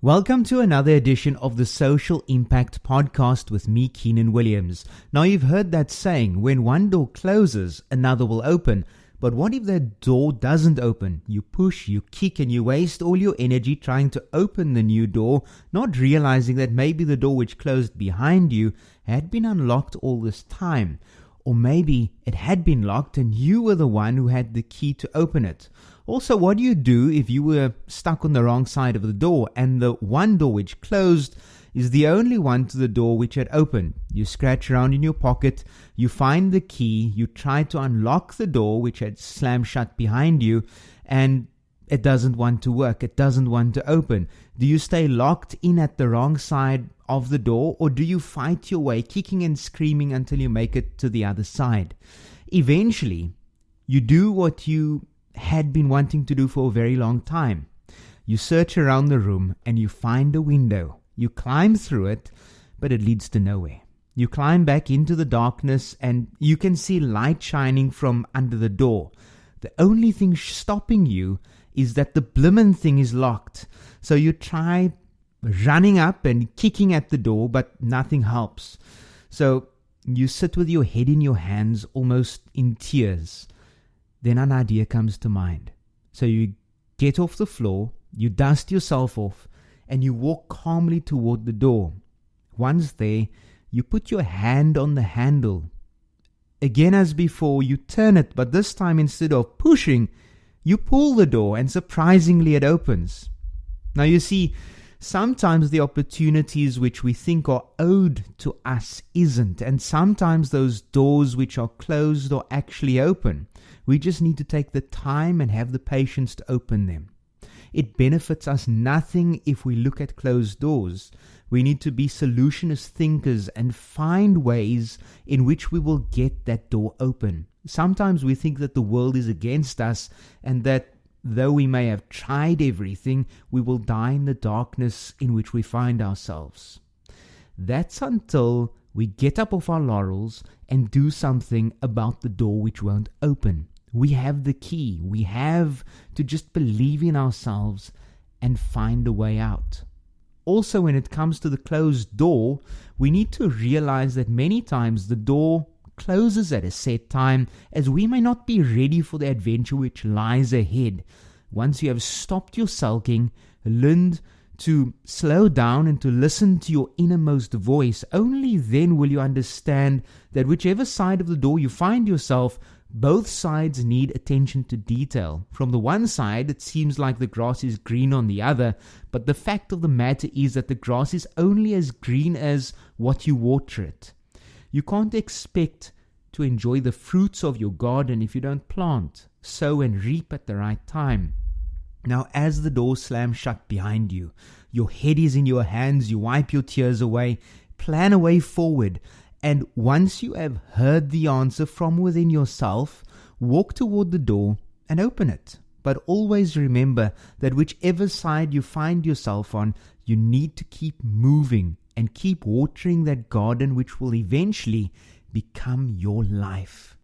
Welcome to another edition of the Social Impact Podcast with me, Keenan Williams. Now, you've heard that saying, when one door closes, another will open. But what if that door doesn't open? You push, you kick, and you waste all your energy trying to open the new door, not realizing that maybe the door which closed behind you had been unlocked all this time. Or maybe it had been locked and you were the one who had the key to open it. Also, what do you do if you were stuck on the wrong side of the door and the one door which closed is the only one to the door which had opened? You scratch around in your pocket, you find the key, you try to unlock the door which had slammed shut behind you, and it doesn't want to work, it doesn't want to open. Do you stay locked in at the wrong side of the door, or do you fight your way, kicking and screaming until you make it to the other side? Eventually, you do what you had been wanting to do for a very long time. You search around the room and you find a window. You climb through it, but it leads to nowhere. You climb back into the darkness and you can see light shining from under the door. The only thing stopping you is that the blimmin' thing is locked. So you try running up and kicking at the door, but nothing helps. So you sit with your head in your hands, almost in tears. Then an idea comes to mind. So you get off the floor, you dust yourself off, and you walk calmly toward the door. Once there, you put your hand on the handle. Again as before, you turn it, but this time instead of pushing, you pull the door, and surprisingly it opens. Now you see, sometimes the opportunities which we think are owed to us isn't, and sometimes those doors which are closed are actually open. We just need to take the time and have the patience to open them. It benefits us nothing if we look at closed doors. We need to be solutionist thinkers and find ways in which we will get that door open. Sometimes we think that the world is against us and that though we may have tried everything, we will die in the darkness in which we find ourselves. That's until we get up off our laurels and do something about the door which won't open. We have the key. We have to just believe in ourselves and find a way out. Also, when it comes to the closed door, we need to realize that many times the door closes at a set time, as we may not be ready for the adventure which lies ahead. Once you have stopped your sulking, learned to slow down and to listen to your innermost voice, only then will you understand that whichever side of the door you find yourself, both sides need attention to detail. From the one side, it seems like the grass is green on the other, but the fact of the matter is that the grass is only as green as what you water it. You can't expect to enjoy the fruits of your garden if you don't plant, sow and reap at the right time. Now, as the door slams shut behind you, your head is in your hands, you wipe your tears away, plan a way forward, and once you have heard the answer from within yourself, walk toward the door and open it. But always remember that whichever side you find yourself on, you need to keep moving and keep watering that garden which will eventually become your life.